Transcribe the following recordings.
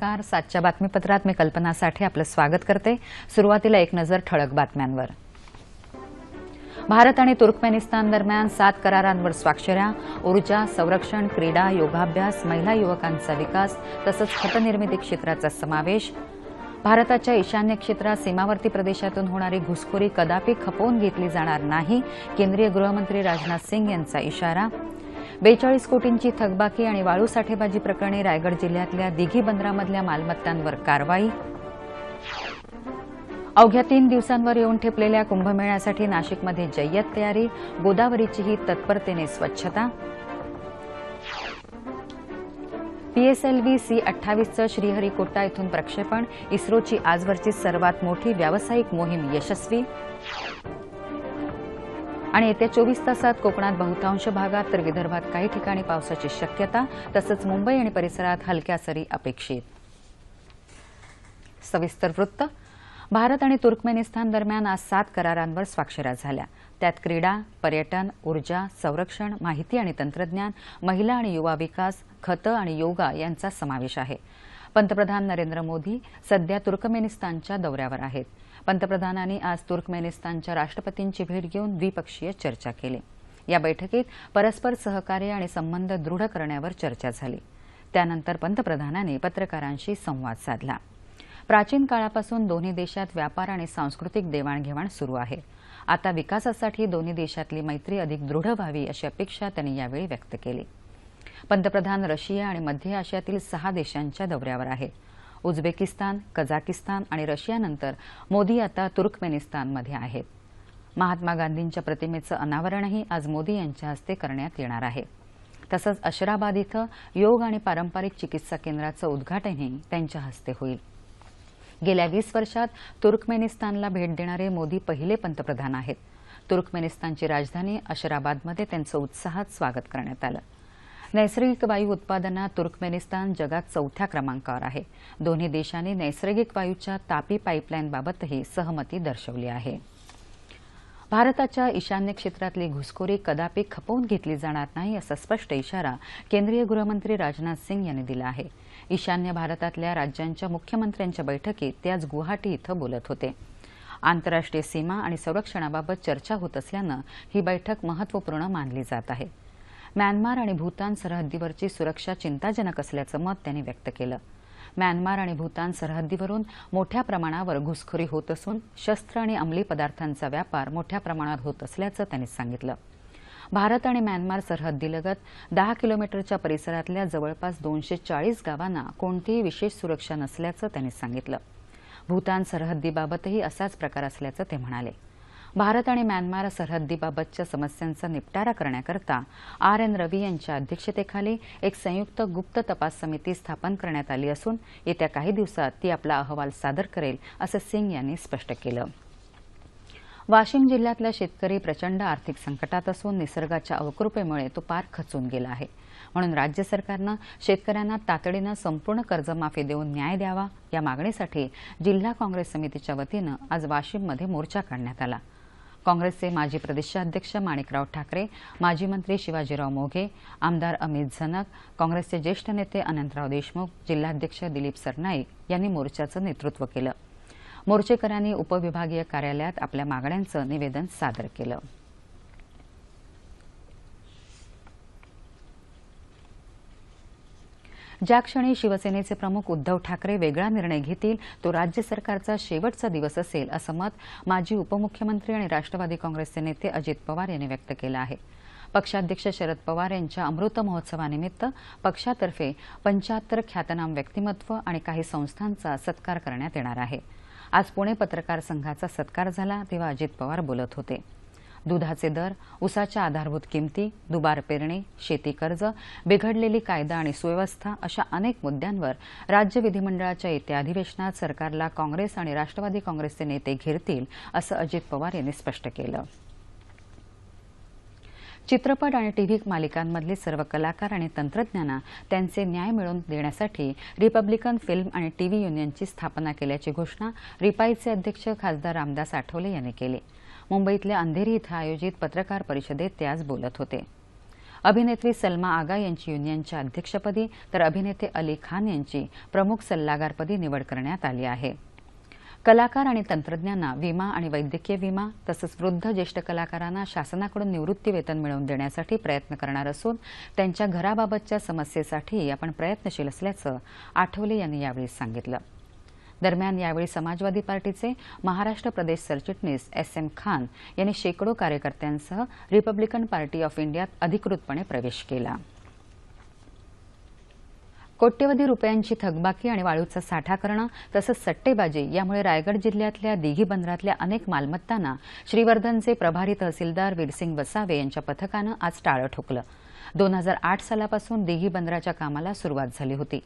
नमस्कार. सातच्या बातमीपत्रात मी कल्पना साठे आपलं स्वागत करते. सुरुवातीला एक नजर ठळक बातम्यांवर. भारत आणि तुर्कमेनिस्तान दरम्यान 7 करारांवर स्वाक्षऱ्या. ऊर्जा, संरक्षण, क्रीडा, योगाभ्यास, महिला युवकांचा विकास तसंच खतनिर्मिती क्षेत्राचा समावेश. भारताच्या ईशान्य क्षेत्रात सीमावर्ती प्रदेशातून होणारी घुसखोरी कदापि खपवून घेतली जाणार नाही. केंद्रीय गृहमंत्री राजनाथ सिंग यांचा इशारा. 42 कोटींची थकबाकी आणि वाळू साठेबाजी प्रकरणी रायगड जिल्ह्यातल्या दिघी बंदरामधल्या मालमत्तांवर कारवाई. अवघ्या 3 दिवसांवर येऊन ठेपलेल्या कुंभमेळ्यासाठी नाशिकमध्ये जय्यत तयारी. गोदावरीचीही तत्परतेने स्वच्छता. PSLV C-28चं श्रीहरिकोटा इथून प्रक्षेपण. इस्रोची आजवरची सर्वात मोठी व्यावसायिक मोहीम यशस्वी. आणि येत्या 24 तासात कोकणात बहुतांश भागात तर विदर्भात काही ठिकाणी पावसाची शक्यता. तसंच मुंबई आणि परिसरात हलक्या सरी अपेक्षित. सविस्तर वृत्त. भारत आणि तुर्कमेनिस्तान दरम्यान आज 7 करारांवर स्वाक्षऱ्या झाल्या. त्यात क्रीडा, पर्यटन, ऊर्जा, संरक्षण, माहिती आणि तंत्रज्ञान, महिला आणि युवा विकास, खतं आणि योगा यांचा समावेश आहे. पंतप्रधान नरेंद्र मोदी सध्या तुर्कमेनिस्तानच्या दौऱ्यावर आहेत. पंतप्रधानांनी आज तुर्कमेनिस्तानच्या राष्ट्रपतींची भेट घेऊन द्विपक्षीय चर्चा केली. या बैठकीत परस्पर सहकार्य आणि संबंध दृढ करण्यावर चर्चा झाली. त्यानंतर पंतप्रधानांनी पत्रकारांशी संवाद साधला. प्राचीन काळापासून दोन्ही देशात व्यापार आणि सांस्कृतिक देवाणघेवाण सुरू आहे. आता विकासासाठी दोन्ही देशातली मैत्री अधिक दृढ व्हावी अशी अपेक्षा त्यांनी यावेळी व्यक्त केली. पंतप्रधान रशिया आणि मध्य आशियातील 6 देशांच्या दौऱ्यावर आहेत. उझबेकिस्तान, कझाकिस्तान आणि रशियानंतर मोदी आता तुर्कमेनिस्तानमध्ये आहेत. महात्मा गांधींच्या प्रतिमेचं अनावरणही आज मोदी यांच्या हस्ते करण्यात येणार आहे. तसंच अशराबाद इथं योग आणि पारंपरिक चिकित्सा केंद्राचं उद्घाटनही त्यांच्या हस्ते होईल. गेल्या 20 वर्षात तुर्कमेनिस्तानला भेट देणारे मोदी पहिले पंतप्रधान आहेत. तुर्कमेनिस्तानची राजधानी अशराबादमध्ये त्यांचं उत्साहात स्वागत करण्यात आलं. नैसर्गिक वायू उत्पादनात तुर्कमेनिस्तान जगात 4थ्या क्रमांकावर आहे. दोन्ही देशांनी नैसर्गिक वायूच्या तापी पाईपलाईनबाबतही सहमती दर्शवली आहे. भारताच्या ईशान्य क्षेत्रातली घुसखोरी कदापि खपवून घेतली जाणार नाही असा स्पष्ट इशारा केंद्रीय गृहमंत्री राजनाथ सिंग यांनी दिला आहे. ईशान्य भारतातल्या राज्यांच्या मुख्यमंत्र्यांच्या बैठकीत ते आज गुवाहाटी इथं बोलत होते. आंतरराष्ट्रीय सीमा आणि संरक्षणाबाबत चर्चा होत असल्यानं ही बैठक महत्त्वपूर्ण मानली जात आहे. म्यानमार आणि भूतान सरहद्दीवरची सुरक्षा चिंताजनक असल्याचं मत त्यांनी व्यक्त केलं. म्यानमार आणि भूतान सरहद्दीवरून मोठ्या प्रमाणावर घुसखोरी होत असून शस्त्र आणि अंमली पदार्थांचा व्यापार मोठ्या प्रमाणावर होत असल्याचं त्यांनी सांगितलं. भारत आणि म्यानमार सरहद्दीलगत 10 किलोमीटरच्या परिसरातल्या जवळपास 240 गावांना कोणतीही विशेष सुरक्षा नसल्याचं त्यांनी सांगितलं. भूतान सरहद्दीबाबतही असाच प्रकार असल्याचं ते म्हणाले. भारत आणि म्यानमार सरहद्दीबाबतच्या समस्यांचा निपटारा करण्याकरता RN रवी यांच्या अध्यक्षतेखाली एक संयुक्त गुप्त तपास समिती स्थापन करण्यात आली असून येत्या काही दिवसात ती आपला अहवाल सादर करेल असं सिंग यांनी स्पष्ट केलं. वाशिम जिल्ह्यातला शेतकरी प्रचंड आर्थिक संकटात असून निसर्गाच्या अवकृपेमुळे तो पार खचून गेला आहे. म्हणून राज्य सरकारनं शेतकऱ्यांना तातडीनं संपूर्ण कर्जमाफी देऊन न्याय द्यावा या मागणीसाठी जिल्हा काँग्रेस समितीच्या वतीनं आज वाशिममध्ये मोर्चा काढण्यात आला. काँग्रेसचे माजी प्रदेशाध्यक्ष माणिकराव ठाकरे, माजी मंत्री शिवाजीराव मोघे, आमदार अमित झनक, काँग्रेसचे ज्येष्ठ नेते अनंतराव देशमुख, जिल्हाध्यक्ष दिलीप सरनाईक यांनी मोर्चाचं नेतृत्व केलं. मोर्चेकऱ्यांनी उपविभागीय कार्यालयात आपल्या मागण्यांचं निवेदन सादर केलं. ज्या क्षणी शिवसेनेचे प्रमुख उद्धव ठाकरे वेगळा निर्णय घेतील तो राज्य सरकारचा शेवटचा दिवस असेल असं मत माजी उपमुख्यमंत्री आणि राष्ट्रवादी काँग्रेसचे नेते अजित पवार यांनी व्यक्त केलं आहे. पक्षाध्यक्ष शरद पवार यांच्या अमृत महोत्सवानिमित्त पक्षातर्फे 75 ख्यातनाम व्यक्तिमत्व आणि काही संस्थांचा सत्कार करण्यात येणार आहे. आज पुणे पत्रकार संघाचा सत्कार झाला तेव्हा अजित पवार बोलत होते. दुधाचे दर, ऊसाच्या आधारभूत किमती, दुबार पेरणी, शेती कर्ज, बिघडलेली कायदा आणि सुव्यवस्था अशा अनेक मुद्द्यांवर राज्य विधिमंडळाच्या येत्या अधिवेशनात सरकारला काँग्रेस आणि राष्ट्रवादी काँग्रेसचे नेते घेरतील असं अजित पवार यांनी स्पष्ट केलं. चित्रपट आणि टीव्ही मालिकांमधले सर्व कलाकार आणि तंत्रज्ञांना त्यांचे न्याय मिळवून देण्यासाठी रिपब्लिकन फिल्म आणि टीव्ही युनियनची स्थापना केल्याची घोषणा रिपाईचे अध्यक्ष खासदार रामदास आठवले यांनी केली. मुंबईतल्या अंधेरी इथं आयोजित पत्रकार परिषदेत ते आज बोलत होते. अभिनेत्री सलमा आगा यांची युनियनच्या अध्यक्षपदी तर अभिनेते अली खान यांची प्रमुख सल्लागारपदी निवड करण्यात आली आहे। कलाकार आणि तंत्रज्ञांना विमा आणि वैद्यकीय विमा तसंच वृद्ध ज्येष्ठ कलाकारांना शासनाकडून निवृत्ती वेतन मिळवून देण्यासाठी प्रयत्न करणार असून त्यांच्या घराबाबतच्या समस्येसाठी आपण प्रयत्नशील असल्याचं आठवले यांनी यावेळी सांगितलं। दरम्यान यावेळी समाजवादी पार्टीचे महाराष्ट्र प्रदेश सरचिटणीस SM खान यांनी शेकडो कार्यकर्त्यांसह रिपब्लिकन पार्टी ऑफ इंडियात अधिकृतपणे प्रवेश केला। कोट्यवधी रुपयांची थकबाकी आणि वाळूचा साठा करणं तसंच सट्टेबाजी यामुळे रायगड जिल्ह्यातल्या दिघी बंदरातल्या अनेक मालमत्तांना श्रीवर्धनचे प्रभारी तहसीलदार वीरसिंग वसावे यांच्या पथकानं आज टाळं ठोकलं। 2008 सालापासून दिघी बंदराच्या कामाला सुरुवात झाली होती।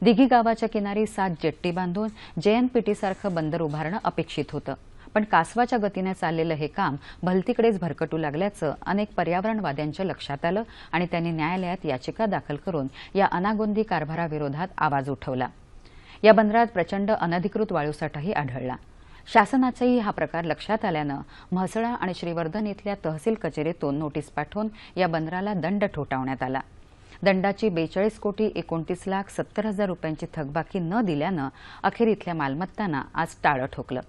दिघी गावाच्या किनारी 7 जेट्टी बांधून JNPT सारखं बंदर उभारणं अपेक्षित होतं, पण कासवाच्या गतीने चाललेलं हे काम भलतीकडेच भरकटू लागल्याचं अनेक पर्यावरणवाद्यांच्या लक्षात आलं आणि त्यांनी न्यायालयात याचिका दाखल करून या अनागोंदी कारभाराविरोधात आवाज उठवला। या बंदरात प्रचंड अनधिकृत वाळूसाठाही आढळला। शासनाचाही हा प्रकार लक्षात आल्यानं म्हसळा आणि श्रीवर्धन इथल्या तहसील कचेरीतून नोटीस पाठवून या बंदराला दंड ठोठावण्यात आला। दंडाची 42,70,70,000 रुपयांची थकबाकी न दिल्यानं अखेर इथल्या मालमत्तांना आज टाळं ठोकलं।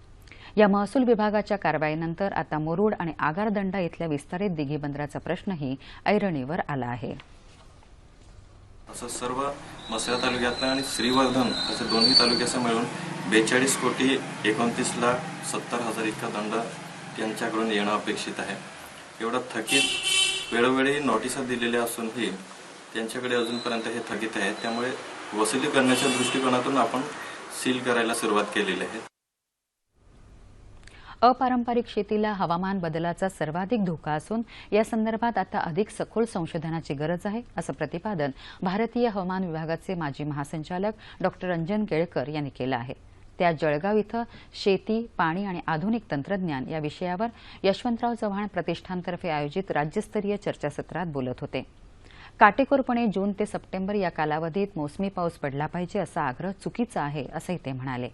या महसूल विभागाच्या कारवाईनंतर आता मुरुड आणि आगारदंडा इथल्या विस्तारित दिघी बंदराचा प्रश्नही ऐरणीवर आला आहे। असं सर्व म्हसळा तालुक्यातला आणि श्रीवर्धन असे दोन्ही तालुक्याचा मिळून 42,29,70,000 इतका दंड त्यांच्याकडून येणं अपेक्षित आहे। एवढा थकीत वेळोवेळी नोटिसा दिलेल्या असूनही त्यांच्याकडे अजूनपर्यंत हे थकीत आहे, त्यामुळे वसुली करण्याच्या दृष्टिकोनातून आपण सील करायला सुरुवात केलेली आहे। अपारंपरिक शेतीला हवामान बदलाचा सर्वाधिक धोका असून या संदर्भात आता अधिक सखोल संशोधनाची गरज आहे असं प्रतिपादन भारतीय हवामान विभागाचे माजी महासंचालक डॉक्टर रंजन केळकर यांनी केलं आहे। त्या जळगाव इथं शेती, पाणी आणि आधुनिक तंत्रज्ञान या विषयावर यशवंतराव चव्हाण प्रतिष्ठानतर्फे आयोजित राज्यस्तरीय चर्चासत्रात बोलत होते। काटेकोरपणे जून ते सप्टेंबर या कालावधीत मोसमी पाऊस पडला पाहिजे असा आग्रह चुकीचा आहे असंही ते म्हणाले।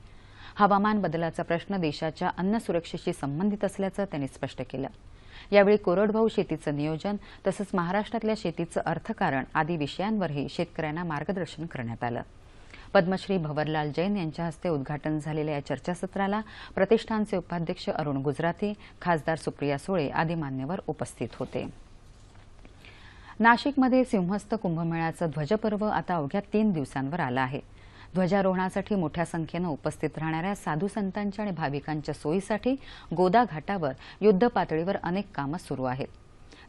हवामान बदलाचा प्रश्न देशाच्या अन्न सुरक्षेशी संबंधित असल्याचं त्यांनी स्पष्ट केलं। यावेळी कोरडवाहू शेतीचं नियोजन तसंच महाराष्ट्रातल्या शेतीचं अर्थकारण आदी विषयांवरही शेतकऱ्यांना मार्गदर्शन करण्यात आलं। पद्मश्री भवरलाल जैन यांच्या हस्ते उद्घाटन झालेल्या या चर्चासत्राला प्रतिष्ठानचे उपाध्यक्ष अरुण गुजराती, खासदार सुप्रिया सुळे आदी मान्यवर उपस्थित होते। नाशिकमध्ये सिंहस्थ कुंभमेळ्याचं ध्वजपर्व आता अवघ्या 3 दिवसांवर आलं आहे। ध्वजारोहणासाठी मोठ्या संख्येनं उपस्थित राहणाऱ्या साधू संतांच्या आणि भाविकांच्या सोयीसाठी गोदा घाटावर युद्ध पातळीवर अनेक कामं सुरू आहेत।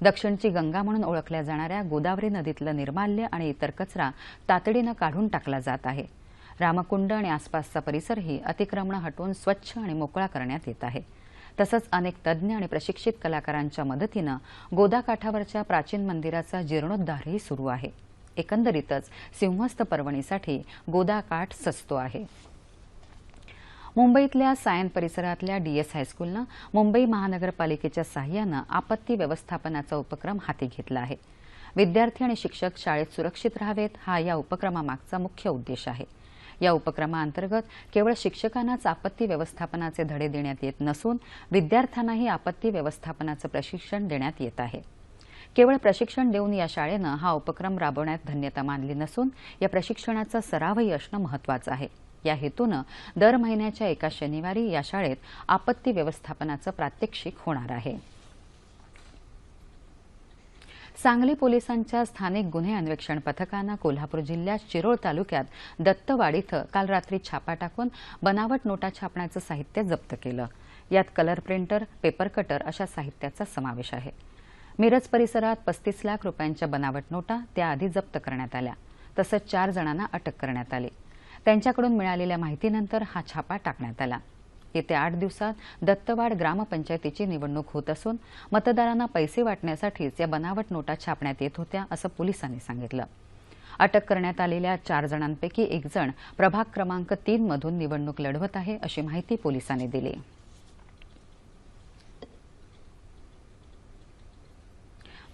दक्षिणची गंगा म्हणून ओळखल्या जाणाऱ्या गोदावरी नदीतलं निर्माल्य आणि इतर कचरा तातडीनं काढून टाकला जात आहे। रामकुंड आणि आसपासचा परिसरही अतिक्रमणं हटवून स्वच्छ आणि मोकळा करण्यात येत आहे। तसंच अनेक तज्ज्ञ आणि प्रशिक्षित कलाकारांच्या मदतीनं गोदा काठावरच्या प्राचीन मंदिराचा जीर्णोद्धारही सुरू आहे। एकंदरीतच सिंहस्थ पर्वणीसाठी गोदा काठ सजतो आहे। मुंबईतल्या सायन परिसरातल्या DS हायस्कूलनं मुंबई महानगरपालिकेच्या सहाय्यानं आपत्ती व्यवस्थापनाचा उपक्रम हाती घेतला आहे। विद्यार्थी आणि शिक्षक शाळेत सुरक्षित राहावेत हा या उपक्रमामागचा मुख्य उद्देश आहे। या उपक्रमाअंतर्गत केवळ शिक्षकांनाच आपत्ती व्यवस्थापनाचे धडे देण्यात येत नसून विद्यार्थ्यांनाही आपत्ती व्यवस्थापनाचं प्रशिक्षण देण्यात येत आहे। केवळ प्रशिक्षण देऊन या शाळेनं हा उपक्रम राबवण्यात धन्यता मानली नसून या प्रशिक्षणाचा सरावही असणं महत्त्वाचं आहे। या हेतूनं दर महिन्याच्या एका शनिवारी या शाळेत आपत्ती व्यवस्थापनाचं प्रात्यक्षिक होणार आहे। सांगली पोलिसांच्या स्थानिक गुन्हे अन्वेषण पथकानं कोल्हापूर जिल्ह्यात शिरोळ तालुक्यात दत्तवाड इथं काल रात्री छापा टाकून बनावट नोटा छापण्याचं साहित्य जप्त केलं। यात कलर प्रिंटर, पेपर कटर अशा साहित्याचा समावेश आहे। मिरज परिसरात 35 लाख रुपयांच्या बनावट नोटा त्याआधी जप्त करण्यात आल्या। तसंच 4 जणांना अटक करण्यात आली। त्यांच्याकडून मिळालेल्या माहितीनंतर हा छापा टाकण्यात आला। येत्या 8 दिवसात दत्तवाड ग्रामपंचायतीची निवडणूक होत असून मतदारांना पैसे वाटण्यासाठीच या बनावट नोटा छापण्यात येत होत्या असं पोलिसांनी सांगितलं। अटक करण्यात आलेल्या 4 जणांपैकी एक जण प्रभाग क्रमांक 3 मधून निवडणूक लढवत आहे अशी माहिती पोलिसांनी दिली।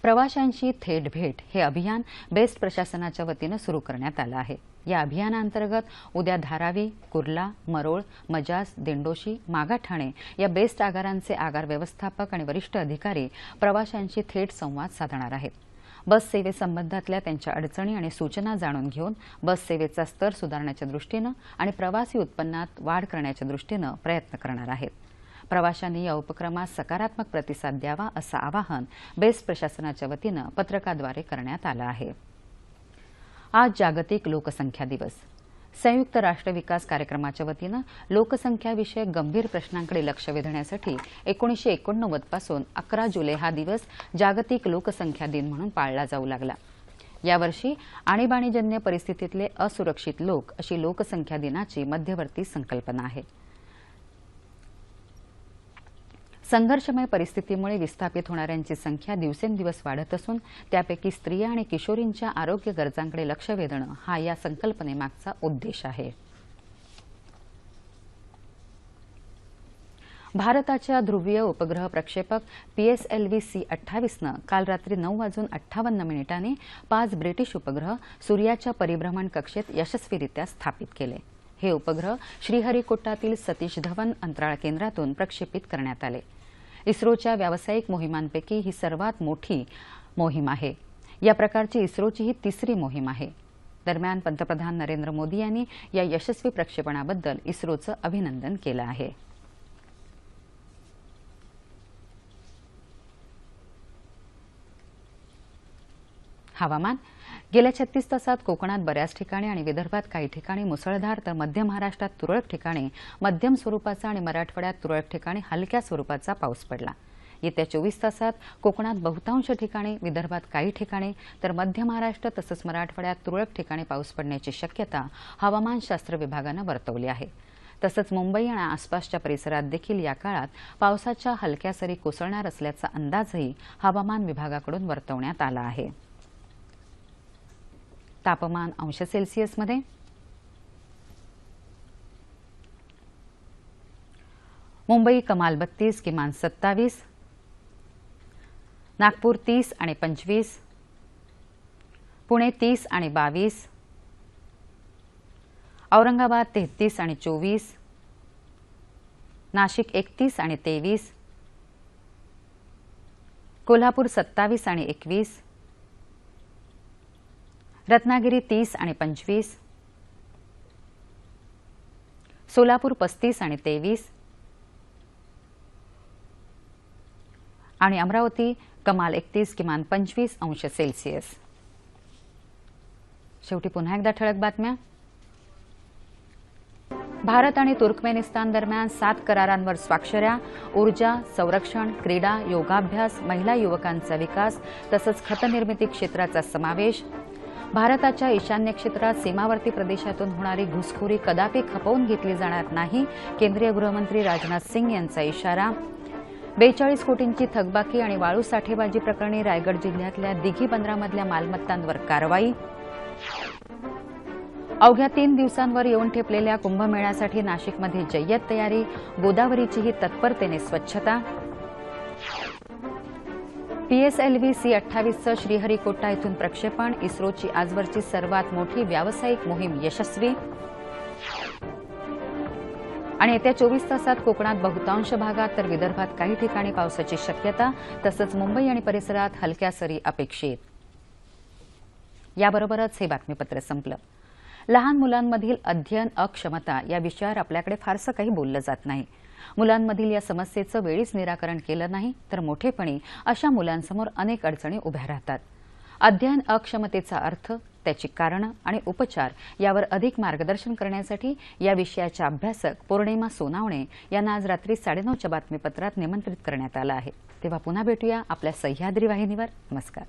प्रवाशांशी थेट भेट हे अभियान बेस्ट प्रशासनाच्या वतीनं सुरू करण्यात आलं आहे। या अभियानाअंतर्गत उद्या धारावी, कुर्ला, मरोळ, मजाज, दिंडोशी, मागाठाणे या बेस्ट आगारांचे आगार व्यवस्थापक आणि वरिष्ठ अधिकारी प्रवाशांशी थेट संवाद साधणार आहेत। बस सेवेसंबंधातल्या त्यांच्या अडचणी आणि सूचना जाणून घेऊन बस सेवेचा स्तर सुधारण्याच्या दृष्टीनं आणि प्रवासी उत्पन्नात वाढ करण्याच्या दृष्टीनं प्रयत्न करणार आहेत. प्रवाशांनी या उपक्रमास सकारात्मक प्रतिसाद द्यावा असं आवाहन बेस्ट प्रशासनाच्या वतीनं पत्रकाद्वारे करण्यात आलं आहे. आज जागतिक लोकसंख्या दिवस. संयुक्त राष्ट्र विकास कार्यक्रमाच्या वतीनं लोकसंख्याविषयक गंभीर प्रश्नांकडे लक्ष वेधण्यासाठी 1989 पासून 11 जुलै हा दिवस जागतिक लोकसंख्या दिन म्हणून पाळला जाऊ लागला. यावर्षी आणीबाणीजन्य परिस्थितीतले असुरक्षित लोक अशी लोकसंख्या दिनाची मध्यवर्ती संकल्पना आहे. संघर्षमय परिस्थितीमुळे विस्थापित होणाऱ्यांची संख्या दिवसेंदिवस वाढत असून त्यापैकी स्त्रिया आणि किशोरींच्या आरोग्य गरजांकडे लक्ष वेधणं हा या संकल्पनेमागचा उद्देश आहे. भारताच्या ध्रुवीय उपग्रह प्रक्षेपक PSLV-C-28नं काल रात्री 9:58 5 ब्रिटिश उपग्रह सूर्याच्या परिभ्रमण कक्षेत यशस्वीरित्या स्थापित केले. हे उपग्रह श्रीहरिकोटातील सतीश धवन अंतराळ केंद्रातून प्रक्षेपित करण्यात आले. इस्रोच्या व्यावसायिक मोहिमांपैकी ही सर्वात मोठी मोहीम आहे. या प्रकारची इस्रोची ही तिसरी मोहीम आहे. दरम्यान पंतप्रधान नरेंद्र मोदी यांनी या यशस्वी प्रक्षेपणाबद्दल इस्रोचं अभिनंदन केलं आहे. हवामान. गेल्या 36 तासात कोकणात बऱ्याच ठिकाणी आणि विदर्भात काही ठिकाणी मुसळधार तर मध्य महाराष्ट्रात तुरळक ठिकाणी मध्यम स्वरूपाचा आणि मराठवाड्यात तुरळक ठिकाणी हलक्या स्वरूपाचा पाऊस पडला. येत्या 24 तासात कोकणात बहुतांश ठिकाणी, विदर्भात काही ठिकाणी तर मध्य महाराष्ट्र तसंच मराठवाड्यात तुरळक ठिकाणी पाऊस पडण्याची शक्यता हवामानशास्त्र विभागानं वर्तवली आहे. तसंच मुंबई आणि आसपासच्या परिसरात देखील या काळात पावसाच्या हलक्या सरी कोसळणार असल्याचा अंदाजही हवामान विभागाकडून वर्तवण्यात आला आहे. तापमान अंश सेल्सिअसमध्ये. मुंबई कमाल 32, किमान 27. नागपूर 30 आणि 25. पुणे 30 आणि 22. औरंगाबाद 33 आणि 24. नाशिक 31 आणि 23. कोल्हापूर 27 आणि 21. रत्नागिरी 30 आणि 25. सोलापूर 35 आणि 23. आणि अमरावती कमाल 31, किमान 25 अंश सेल्सिअस. शेवटी पुन्हा एकदा ठळक बातम्या. भारत आणि तुर्कमेनिस्तान दरम्यान 7 करारांवर स्वाक्षऱ्या. ऊर्जा, संरक्षण, क्रीडा, योगाभ्यास, महिला युवकांचा विकास तसंच खतनिर्मिती क्षेत्राचा समावेश. भारताच्या ईशान्य क्षेत्रात सीमावर्ती प्रदेशातून होणारी घुसखोरी कदापि खपवून घेतली जाणार नाही. केंद्रीय गृहमंत्री राजनाथ सिंग यांचा इशारा. 42 कोटींची थकबाकी आणि वाळू साठेबाजी प्रकरणी रायगड जिल्ह्यातल्या दिघी बंदरामधल्या मालमत्तांवर कारवाई. अवघ्या 3 दिवसांवर येऊन ठेपलेल्या कुंभमेळ्यासाठी नाशिकमध्ये जय्यत तयारी. गोदावरीचीही तत्परतेने स्वच्छता. PSLV-C-28चं श्रीहरिकोटा इथून प्रक्षेपण. इस्रोची आजवरची सर्वात मोठी व्यावसायिक मोहीम यशस्वी. आणि येत्या 24 तासात कोकणात बहुतांश भागात तर विदर्भात काही ठिकाणी पावसाची शक्यता तसंच मुंबई आणि परिसरात हलक्या सरी अपेक्षित. याबरोबरच हे बातमीपत्र संपलं. लहान मुलांमधील अध्ययन अक्षमता या विषयावर आपल्याकडे फारसं काही बोललं जात नाही. मुलांमधील या समस्येचं वेळीच निराकरण केलं नाही तर मोठेपणी अशा मुलांसमोर अनेक अडचणी उभ्या राहतात. अध्ययन अक्षमतेचा अर्थ, त्याची कारणं आणि उपचार यावर अधिक मार्गदर्शन करण्यासाठी या विषयाच्या अभ्यासक पौर्णिमा सोनावणे यांना आज रात्री 9:30च्या बातमीपत्रात निमंत्रित करण्यात आलं आहे. तेव्हा पुन्हा भेटूया आपल्या सह्याद्री वाहिनीवर. नमस्कार.